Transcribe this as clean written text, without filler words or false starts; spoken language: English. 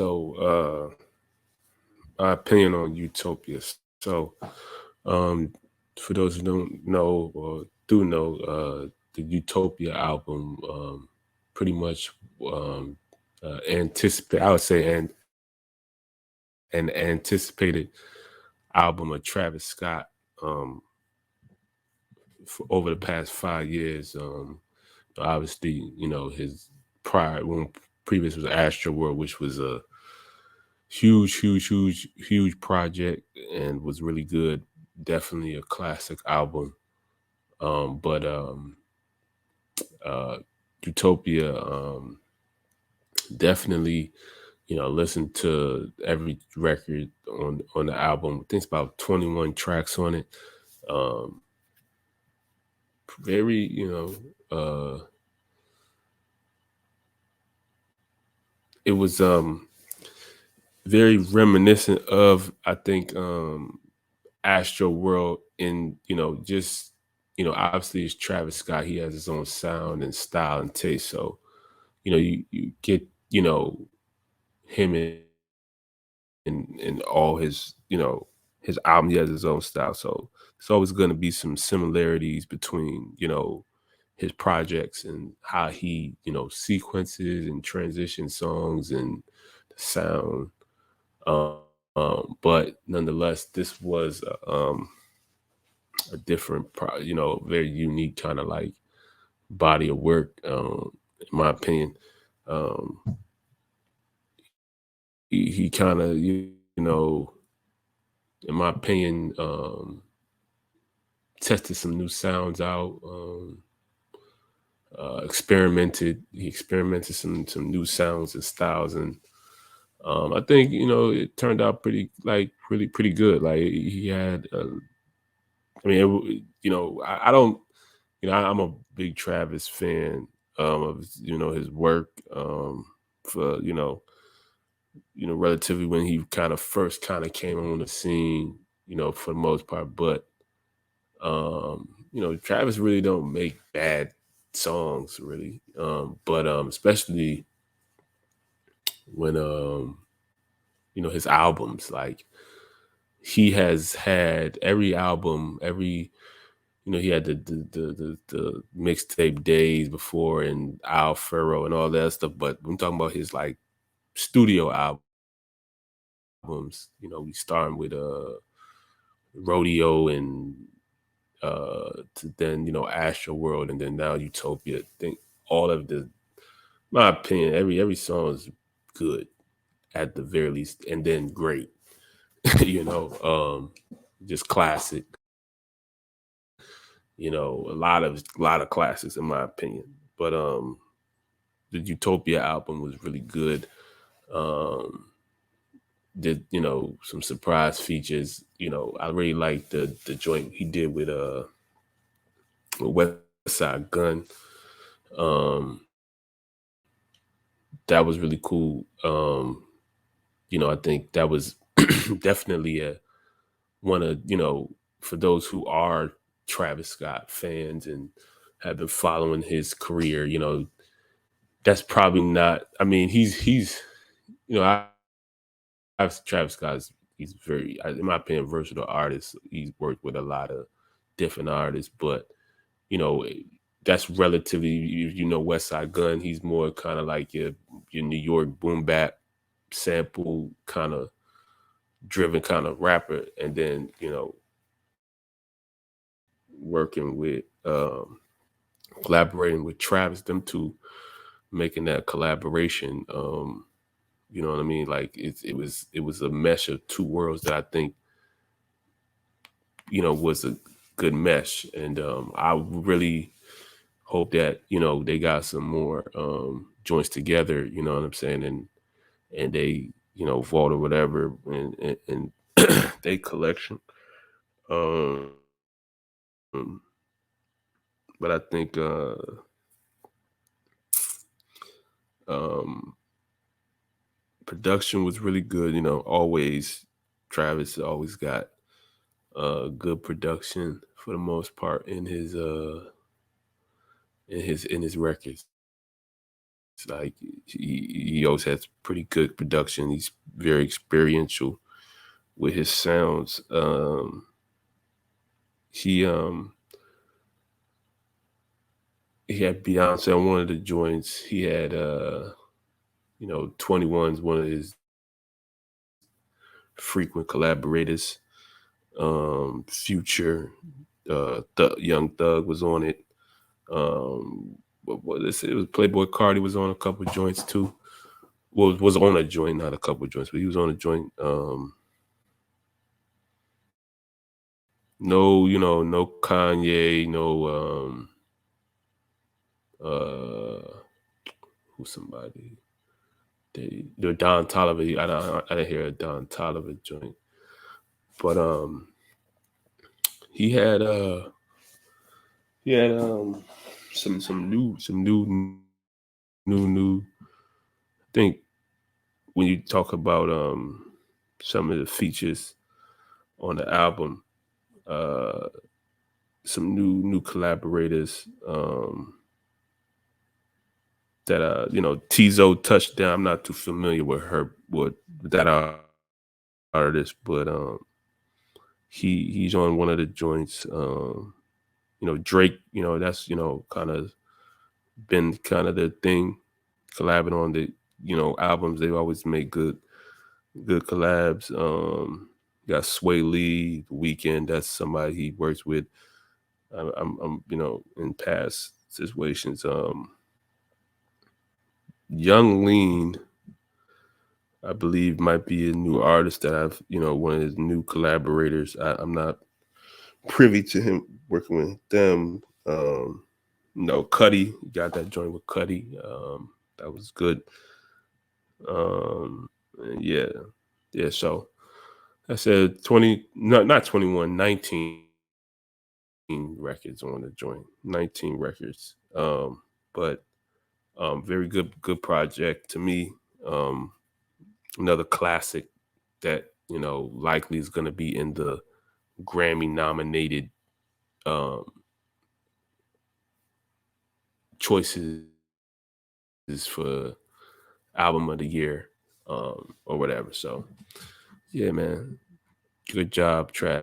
So, my opinion on Utopia. So, um, for those who don't know or do know, the Utopia album pretty much um, anticipate. I would say an anticipated album of Travis Scott um, for over the past 5 years. Obviously, his prior one previous was Astro World, which was a huge project and was really good. Definitely a classic album. But uh, Utopia, definitely, listen to every record on the album. I think it's about 21 tracks on it. Um, very, it was very reminiscent of, I think, Astro World in, just, obviously it's Travis Scott. He has his own sound and style and taste. So, you get, him in all his album. He has his own style. So there's always gonna be some similarities between, his projects and how he, sequences and transitions songs and the sound. But nonetheless, this was a different, very unique kind of like body of work, in my opinion. Um, he kind of, in my opinion, tested some new sounds out. Experimented. He experimented some new sounds and styles, and I think it turned out really pretty good. Like he had, I mean, I don't, I'm a big Travis fan of his work, for relatively when he kind of first kind of came on the scene, for the most part. But Travis really don't make bad songs really. But especially when his albums, like he has had every album, every he had the mixtape days before and Al Furrow and all that stuff. But I'm talking about his like studio albums. We starting with Rodeo and to then Astro World and then now Utopia. I think all of my opinion, every song is good at the very least, and then great. you know, just classic. A lot of classics in my opinion. But the Utopia album was really good. Um, did some surprise features. I really like the joint he did with West Side Gun. Um, that was really cool. I think that was definitely a one of for those who are Travis Scott fans and have been following his career. That's probably not. I mean, he's Travis Scott's he's very, in my opinion, versatile artist. He's worked with a lot of different artists, but you know that's relatively. If West Side Gun, he's more kind of like your New York boom bap sample kind of driven kind of rapper, and then working with collaborating with Travis, them two making that collaboration. You know what I mean? Like it was a mesh of two worlds that I think was a good mesh, and I really hope that they got some more joints together. You know what I'm saying? And they vault or whatever, and they collection. Um, but I think um, production was really good. Always Travis always got good production for the most part in his records. Like he always has pretty good production. He's very experiential with his sounds. He he had Beyonce on one of the joints. He had 21's one of his frequent collaborators. Future, Young Thug was on it. What this? It was Playboy Cardi was on a couple joints too. Well, was on a joint, not a couple joints, but he was on a joint. No, no Kanye, no uh who's somebody. The Don Toliver. I didn't hear a Don Toliver joint. But he had he had some new. I think when you talk about some of the features on the album, uh some new collaborators that Tizo Touchdown. I'm not too familiar with her with that artist, but he's on one of the joints. Drake, that's kind of been kind of the thing, collabing on the albums. They always make good collabs. You got Sway Lee, The Weeknd. That's somebody he works with. I'm in past situations. Young Lean, I believe, might be a new artist that I've one of his new collaborators. I'm not privy to him working with them. Cuddy, got that joint with Cuddy. That was good. And yeah. So I said 20, not 21, 19 records on the joint, 19 records. But very good project to me. Um, Another classic that likely is going to be in the Grammy nominated um, choices for album of the year or whatever. So yeah, man, good job, Trav.